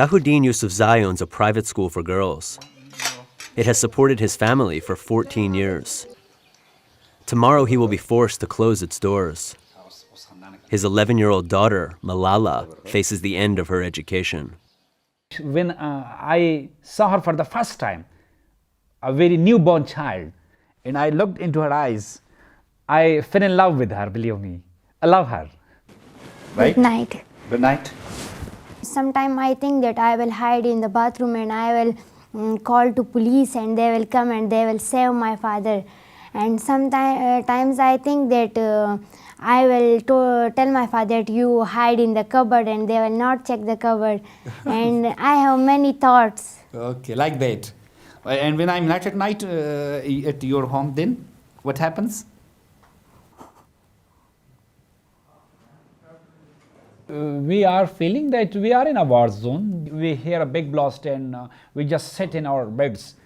Zahuddin Yusufzai owns a private school for girls. It has supported his family for 14 years. Tomorrow he will be forced to close its doors. His 11-year-old daughter, Malala, faces the end of her education. When I saw her for the first time, a very newborn child, and I looked into her eyes, I fell in love with her, believe me. I love her. Right? Good night. Good night. Sometimes I think that I will hide in the bathroom and I will call to police and they will come and they will save my father. And sometimes I think that I will tell my father that you hide in the cupboard and they will not check the cupboard. And I have many thoughts. Okay, like that. And when I'm not at night at your home, then what happens? We are feeling that we are in a war zone. We hear a big blast and we just sit in our beds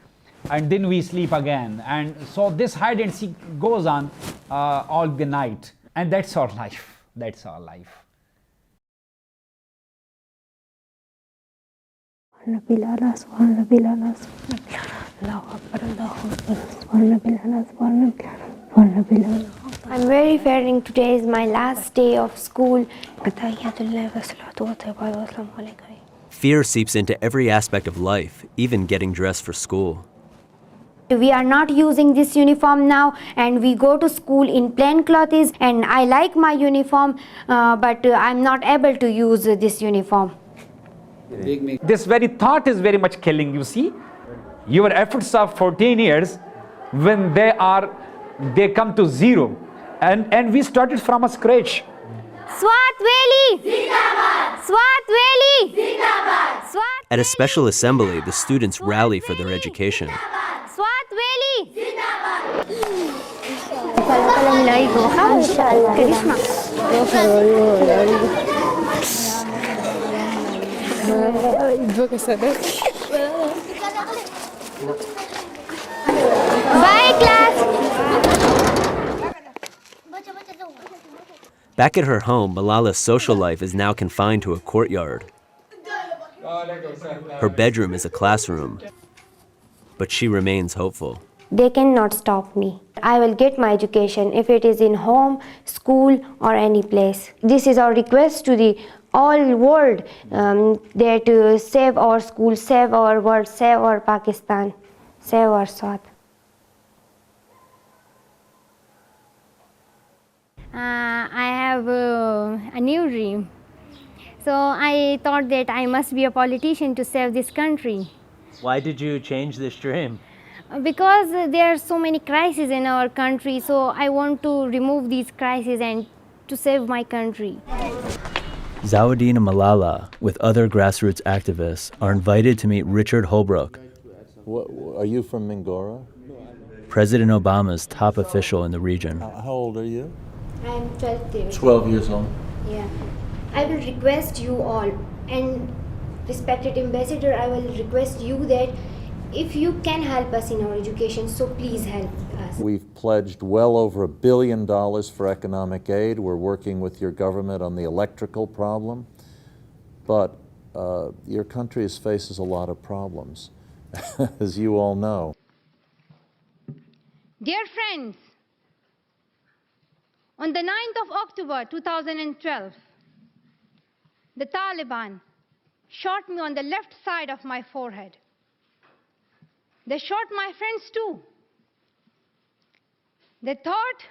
and then we sleep again. And so this hide and seek goes on all the night. And that's our life. That's our life. I'm very fearing today is my last day of school. Fear seeps into every aspect of life, even getting dressed for school. We are not using this uniform now and we go to school in plain clothes and I like my uniform but I'm not able to use this uniform. This very thought is very much killing, you see. Your efforts of 14 years, when they come to zero. And we started from a scratch. Swat Valley! Zindabad! Swat Valley! Zindabad! Swat At a special assembly, the students rally for their education. Swat Valley! Zindabad! Bye class! Back at her home, Malala's social life is now confined to a courtyard. Her bedroom is a classroom, but she remains hopeful. They cannot stop me. I will get my education if it is in home, school or any place. This is our request to the all world that save our school, save our world, save our Pakistan, save our South. I have a new dream. So I thought that I must be a politician to save this country. Why did you change this dream? Because there are so many crises in our country, so I want to remove these crises and to save my country. Zahuddin and Malala, with other grassroots activists, are invited to meet Richard Holbrooke, Are you from Mingora? President Obama's top official in the region. How old are you? I am 12 years. 12 years old. Yeah. I will request you all, and respected ambassador, I will request you that if you can help us in our education, so please help us. We've pledged well over $1 billion for economic aid. We're working with your government on the electrical problem. But your country faces a lot of problems, as you all know. Dear friends, on the 9th of October 2012, the Taliban shot me on the left side of my forehead. They shot my friends too. They thought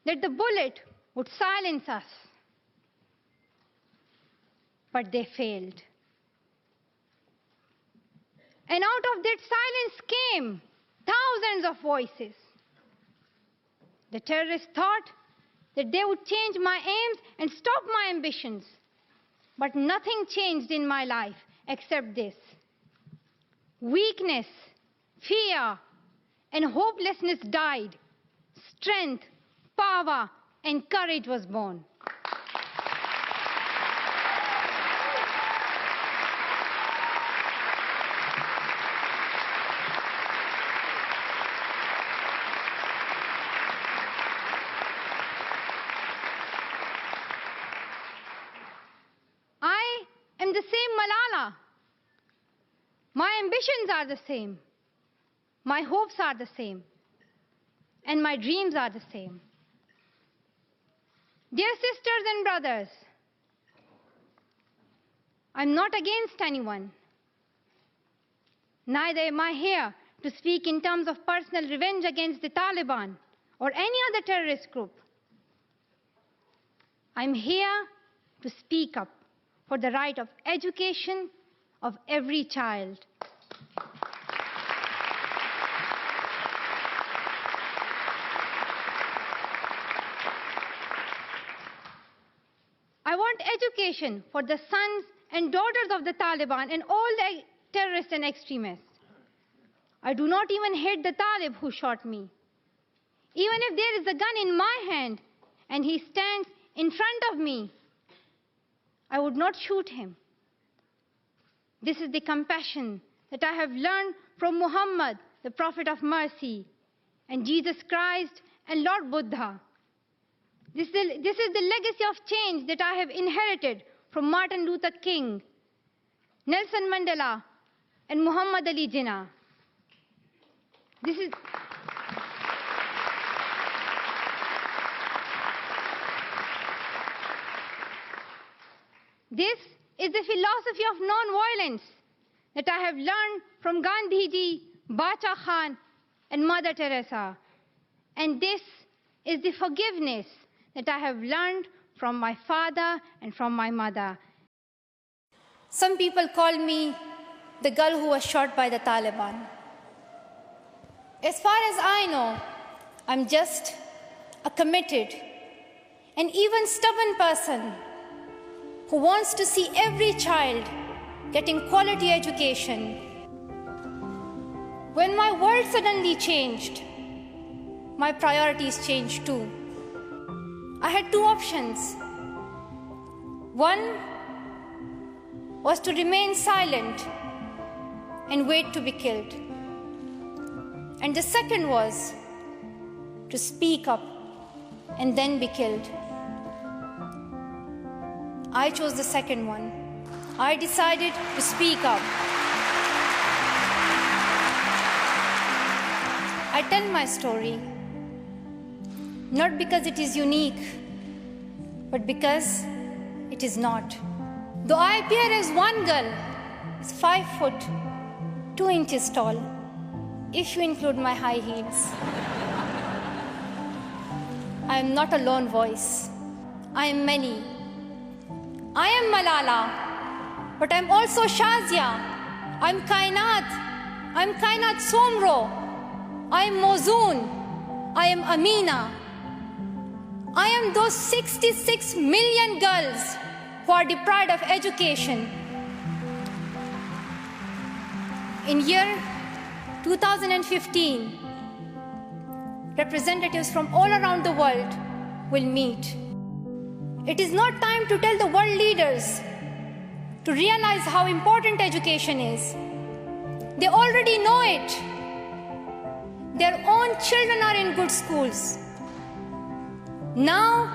that the bullet would silence us, but they failed. And out of that silence came thousands of voices. The terrorists thought that they would change my aims and stop my ambitions. But nothing changed in my life except this. Weakness, fear, and hopelessness died. Strength, power, and courage was born. I am the same Malala My ambitions are the same. My hopes are the same. And my dreams are the same. Dear sisters and brothers, I'm not against anyone. Neither am I here to speak in terms of personal revenge against the Taliban or any other terrorist group. I'm here to speak up for the right of education of every child. I want education for the sons and daughters of the Taliban and all the terrorists and extremists. I do not even hate the Talib who shot me. Even if there is a gun in my hand and he stands in front of me, I would not shoot him. This is the compassion that I have learned from Muhammad, the Prophet of Mercy, and Jesus Christ and Lord Buddha. This is the legacy of change that I have inherited from Martin Luther King, Nelson Mandela, and Muhammad Ali Jinnah. This is the philosophy of non-violence that I have learned from Gandhiji, Bacha Khan, and Mother Teresa. And this is the forgiveness that I have learned from my father and from my mother. Some people call me the girl who was shot by the Taliban. As far as I know, I'm just a committed and even stubborn person who wants to see every child getting quality education. When my world suddenly changed, my priorities changed too. I had two options. One was to remain silent and wait to be killed. And the second was to speak up and then be killed. I chose the second one. I decided to speak up. I tell my story, not because it is unique, but because it is not. Though I appear as one girl, is 5 foot 2 inches tall, if you include my high heels. I am not a lone voice. I am many. I am Malala, but I'm also Shazia. I'm Kainat. I'm Kainat Somro. I am Mozoon. I am Amina. I am those 66 million girls who are deprived of education. In year 2015, representatives from all around the world will meet. It is not time to tell the world leaders to realize how important education is. They already know it. Their own children are in good schools. Now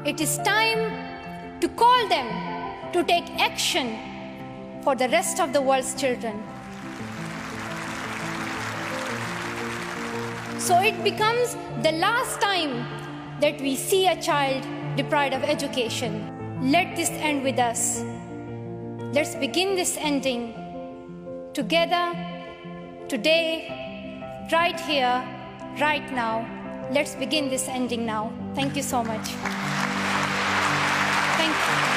it is time to call them to take action for the rest of the world's children. So it becomes the last time that we see a child deprived of education. Let this end with us. Let's begin this ending together, today, right here, right now. Let's begin this ending now. Thank you so much. Thank you.